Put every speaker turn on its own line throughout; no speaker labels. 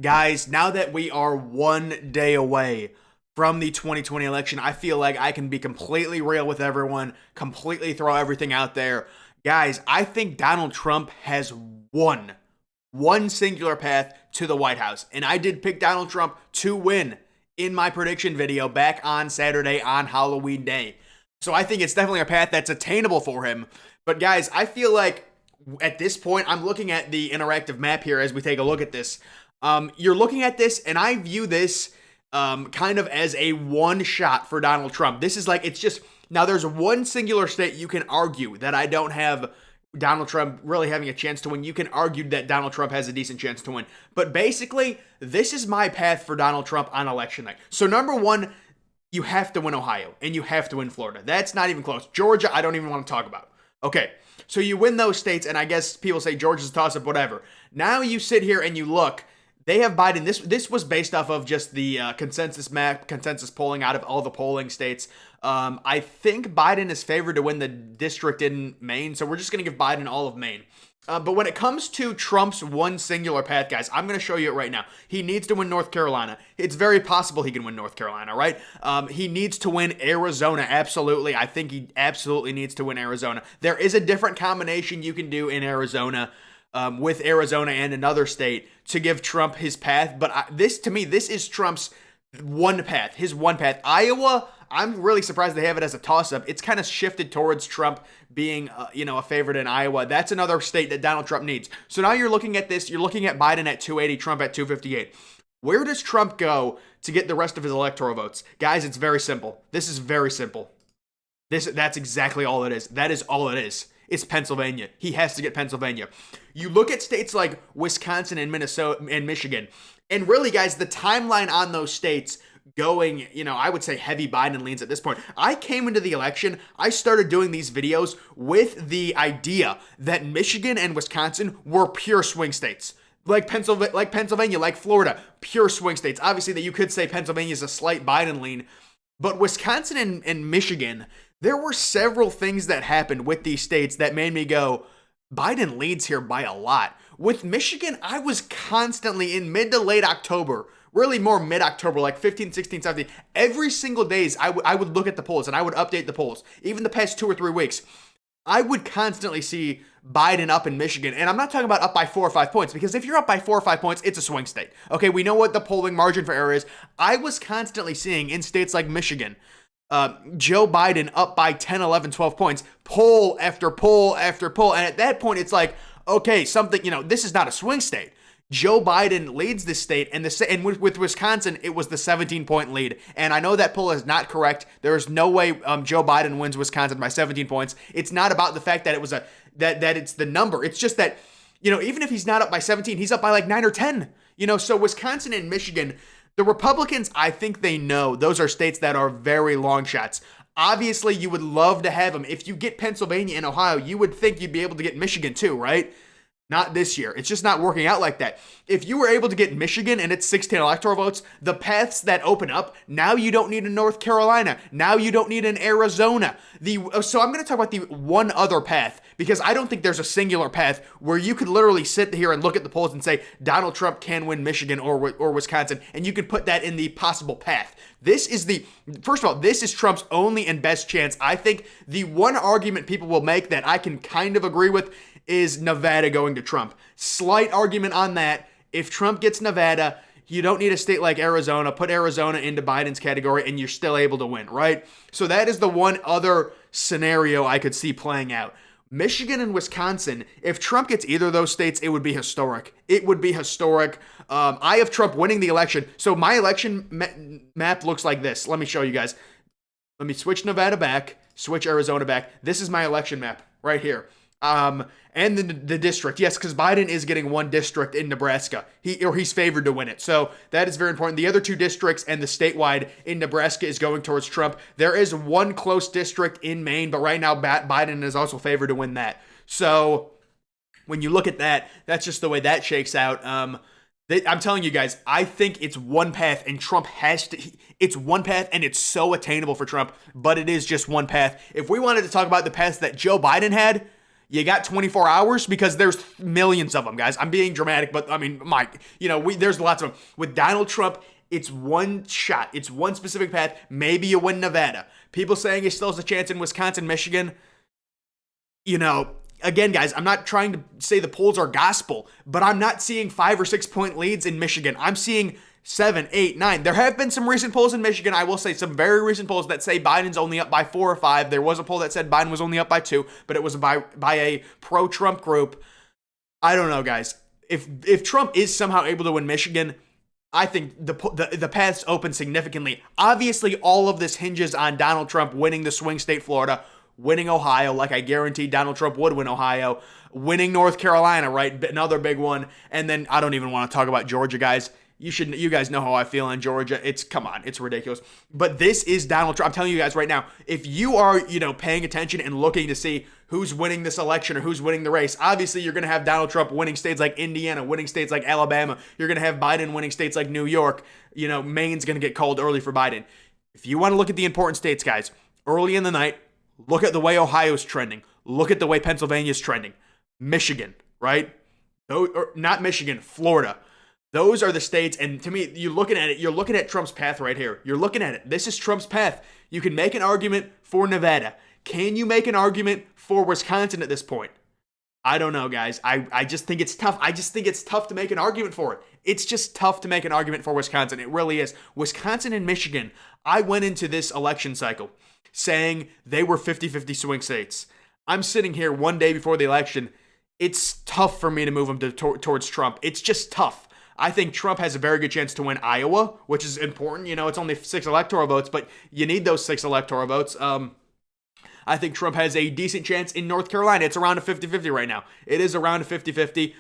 Guys, now that we are 1 day away from the 2020 election, I feel like I can be completely real with everyone, completely throw everything out there. Guys, I think Donald Trump has one singular path to the White House. And I did pick Donald Trump to win in my prediction video back on Saturday on Halloween Day. So I think it's definitely a path that's attainable for him. But guys, I feel like at this point, I'm looking at the interactive map here as we take a look at this. You're looking at this, and I view this kind of as a one shot for Donald Trump. This is like, it's just, now there's one singular state you can argue that I don't have Donald Trump really having a chance to win. You can argue that Donald Trump has a decent chance to win. But basically, this is my path for Donald Trump on election night. So number one, you have to win Ohio, and you have to win Florida. That's not even close. Georgia, I don't even want to talk about. Okay, so you win those states, and I guess people say Georgia's a toss-up, whatever. Now you sit here and you look. They have Biden. This was based off of just the consensus map, consensus polling out of all the polling states. I think Biden is favored to win the district in Maine, so we're just going to give Biden all of Maine. But when it comes to Trump's one singular path, guys, I'm going to show you it right now. He needs to win North Carolina. It's very possible he can win North Carolina, right? He needs to win Arizona, absolutely. I think he absolutely needs to win Arizona. There is a different combination you can do in Arizona with Arizona and another state to give Trump his path. But this is Trump's one path, his one path. Iowa, I'm really surprised they have it as a toss-up. It's kind of shifted towards Trump being, a favorite in Iowa. That's another state that Donald Trump needs. So now you're looking at this. You're looking at Biden at 280, Trump at 258. Where does Trump go to get the rest of his electoral votes? Guys, it's very simple. This is very simple. That's exactly all it is. That is all it is. It's Pennsylvania. He has to get Pennsylvania. You look at states like Wisconsin and Minnesota and Michigan, and really, guys, the timeline on those states going, I would say heavy Biden leans at this point. I came into the election, I started doing these videos with the idea that Michigan and Wisconsin were pure swing states. Like Pennsylvania, like Florida, pure swing states. Obviously, that you could say Pennsylvania is a slight Biden lean, but Wisconsin and Michigan, there were several things that happened with these states that made me go, Biden leads here by a lot. With Michigan, I was constantly in mid to late October, really more mid-October, like 15, 16, 17. Every single days, I would look at the polls and I would update the polls. Even the past 2 or 3 weeks, I would constantly see Biden up in Michigan. And I'm not talking about up by 4 or 5 points, because if you're up by 4 or 5 points, it's a swing state. Okay, we know what the polling margin for error is. I was constantly seeing in states like Michigan, Joe Biden up by 10, 11, 12 points, poll after poll after poll. And at that point, it's like, okay, something, this is not a swing state. Joe Biden leads this state, and with Wisconsin, it was the 17-point lead. And I know that poll is not correct. There is no way Joe Biden wins Wisconsin by 17 points. It's not about the fact that it was that it's the number. It's just that, even if he's not up by 17, he's up by like 9 or 10. So Wisconsin and Michigan, the Republicans, I think they know those are states that are very long shots. Obviously, you would love to have them. If you get Pennsylvania and Ohio, you would think you'd be able to get Michigan too, right? Not this year. It's just not working out like that. If you were able to get Michigan and its 16 electoral votes, the paths that open up, now you don't need a North Carolina. Now you don't need an Arizona. So I'm going to talk about the one other path, because I don't think there's a singular path where you could literally sit here and look at the polls and say Donald Trump can win Michigan or Wisconsin, and you could put that in the possible path. First of all, this is Trump's only and best chance. I think the one argument people will make that I can kind of agree with is Nevada going to Trump. Slight argument on that. If Trump gets Nevada, you don't need a state like Arizona. Put Arizona into Biden's category and you're still able to win, right? So that is the one other scenario I could see playing out. Michigan and Wisconsin, if Trump gets either of those states, it would be historic. It would be historic. I have Trump winning the election. So my election map looks like this. Let me show you guys. Let me switch Nevada back, switch Arizona back. This is my election map right here. And the district, yes, because Biden is getting one district in Nebraska. He's favored to win it. So that is very important. The other 2 districts and the statewide in Nebraska is going towards Trump. There is one close district in Maine, but right now Biden is also favored to win that. So when you look at that, that's just the way that shakes out. I'm telling you guys, I think it's one path, and Trump it's one path, and it's so attainable for Trump, but it is just one path. If we wanted to talk about the paths that Joe Biden had, You got 24 hours because there's millions of them, guys. I'm being dramatic, but I mean, Mike, there's lots of them. With Donald Trump, it's one shot. It's one specific path. Maybe you win Nevada. People saying he still has a chance in Wisconsin, Michigan. Again, guys, I'm not trying to say the polls are gospel, but I'm not seeing 5 or 6 point leads in Michigan. I'm seeing 7, 8, 9. There have been some recent polls in Michigan. I will say some very recent polls that say Biden's only up by 4 or 5. There was a poll that said Biden was only up by 2, but it was by a pro-Trump group. I don't know, guys. If Trump is somehow able to win Michigan, I think the path's open significantly. Obviously, all of this hinges on Donald Trump winning the swing state Florida, winning Ohio, like I guaranteed Donald Trump would win Ohio, winning North Carolina, right? Another big one. And then I don't even want to talk about Georgia, guys. You guys know how I feel on Georgia. Come on, it's ridiculous. But this is Donald Trump. I'm telling you guys right now, if you are, paying attention and looking to see who's winning this election or who's winning the race, obviously you're going to have Donald Trump winning states like Indiana, winning states like Alabama. You're going to have Biden winning states like New York. Maine's going to get called early for Biden. If you want to look at the important states, guys, early in the night, look at the way Ohio's trending. Look at the way Pennsylvania's trending. Michigan, right? Not Michigan, Florida. Those are the states, and to me, you're looking at Trump's path right here. You're looking at it. This is Trump's path. You can make an argument for Nevada. Can you make an argument for Wisconsin at this point? I don't know, guys. I just think it's tough. I just think it's tough to make an argument for it. It's just tough to make an argument for Wisconsin. It really is. Wisconsin and Michigan, I went into this election cycle saying they were 50-50 swing states. I'm sitting here one day before the election. It's tough for me to move them towards Trump. It's just tough. I think Trump has a very good chance to win Iowa, which is important. It's only 6 electoral votes, but you need those 6 electoral votes. I think Trump has a decent chance in North Carolina. It's around a 50-50 right now. It is around a 50-50.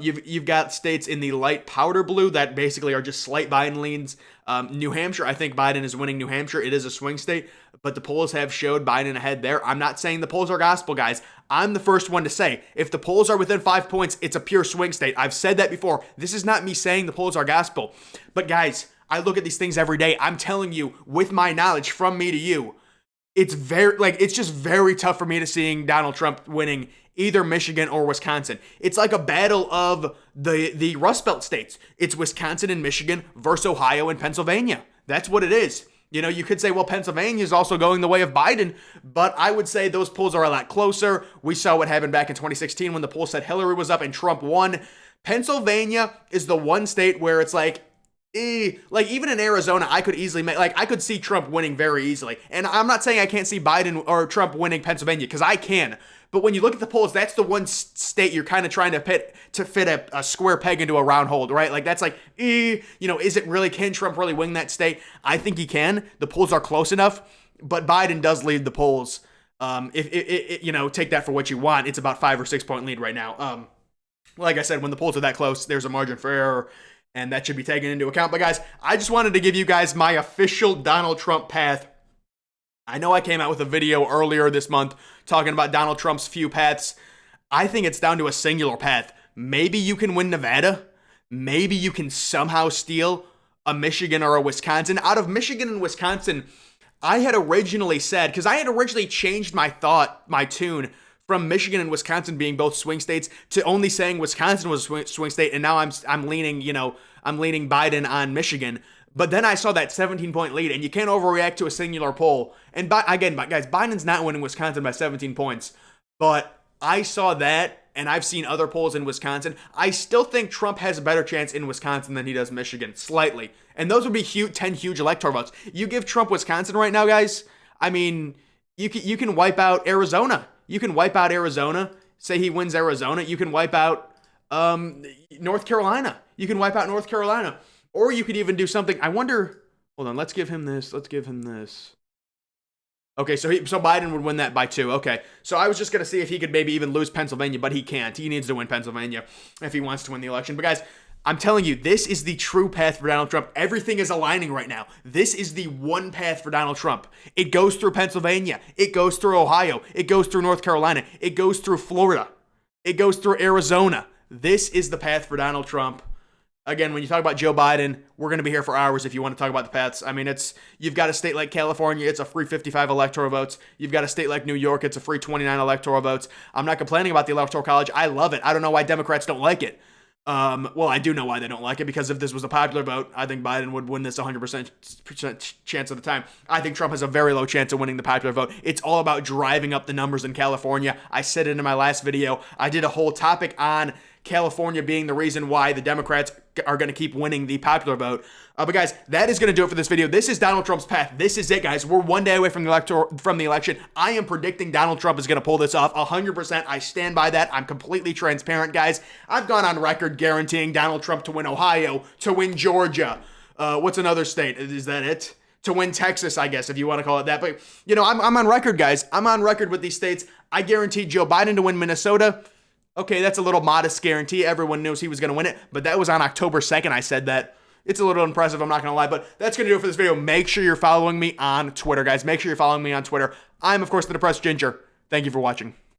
You've got states in the light powder blue that basically are just slight Biden leans. New Hampshire, I think Biden is winning New Hampshire. It is a swing state, but the polls have showed Biden ahead there. I'm not saying the polls are gospel, guys. I'm the first one to say, if the polls are within 5 points, it's a pure swing state. I've said that before. This is not me saying the polls are gospel. But guys, I look at these things every day. I'm telling you, with my knowledge from me to you, it's just very tough for me to seeing Donald Trump winning either Michigan or Wisconsin. It's like a battle of the Rust Belt states. It's Wisconsin and Michigan versus Ohio and Pennsylvania. That's what it is. You could say, well, Pennsylvania is also going the way of Biden, but I would say those polls are a lot closer. We saw what happened back in 2016 when the poll said Hillary was up and Trump won. Pennsylvania is the one state where it's like even in Arizona, I could easily I could see Trump winning very easily. And I'm not saying I can't see Biden or Trump winning Pennsylvania, because I can. But when you look at the polls, that's the one state you're kind of trying to fit a square peg into a round hole, right? That's is it really, can Trump really win that state? I think he can. The polls are close enough, but Biden does lead the polls. Take that for what you want. It's about 5 or 6 point lead right now. Like I said, when the polls are that close, there's a margin for error, and that should be taken into account. But guys, I just wanted to give you guys my official Donald Trump path. I know I came out with a video earlier this month talking about Donald Trump's few paths. I think it's down to a singular path. Maybe you can win Nevada. Maybe you can somehow steal a Michigan or a Wisconsin. Out of Michigan and Wisconsin, I had originally said, because I had originally changed my tune from Michigan and Wisconsin being both swing states to only saying Wisconsin was a swing state, and now I'm leaning Biden on Michigan. But then I saw that 17-point lead, and you can't overreact to a singular poll. And again, guys, Biden's not winning Wisconsin by 17 points. But I saw that, and I've seen other polls in Wisconsin. I still think Trump has a better chance in Wisconsin than he does Michigan, slightly. And those would be 10 huge electoral votes. You give Trump Wisconsin right now, guys, I mean, you can wipe out Arizona. You can wipe out Arizona. Say he wins Arizona. You can wipe out North Carolina. You can wipe out North Carolina. Or you could even do something. I wonder. Hold on. Let's give him this. Okay, so Biden would win that by 2. Okay, so I was just going to see if he could maybe even lose Pennsylvania, but he can't. He needs to win Pennsylvania if he wants to win the election. But guys, I'm telling you, this is the true path for Donald Trump. Everything is aligning right now. This is the one path for Donald Trump. It goes through Pennsylvania. It goes through Ohio. It goes through North Carolina. It goes through Florida. It goes through Arizona. This is the path for Donald Trump. Again, when you talk about Joe Biden, we're going to be here for hours if you want to talk about the paths. I mean, you've got a state like California, it's a free 55 electoral votes. You've got a state like New York, it's a free 29 electoral votes. I'm not complaining about the electoral college. I love it. I don't know why Democrats don't like it. Well, I do know why they don't like it, because if this was a popular vote, I think Biden would win this 100% chance of the time. I think Trump has a very low chance of winning the popular vote. It's all about driving up the numbers in California. I said it in my last video. I did a whole topic on California being the reason why the Democrats are going to keep winning the popular vote. But guys, that is going to do it for this video. This is Donald Trump's path. This is it, guys. We're one day away from the election. I am predicting Donald Trump is going to pull this off 100%. I stand by that. I'm completely transparent, guys. I've gone on record guaranteeing Donald Trump to win Ohio, to win Georgia. What's another state? Is that it? To win Texas, I guess, if you want to call it that. But, I'm on record, guys. I'm on record with these states. I guaranteed Joe Biden to win Minnesota. Okay, that's a little modest guarantee. Everyone knows he was going to win it, but that was on October 2nd. I said that. It's a little impressive, I'm not going to lie, but that's going to do it for this video. Make sure you're following me on Twitter, guys. Make sure you're following me on Twitter. I'm, of course, the Depressed Ginger. Thank you for watching.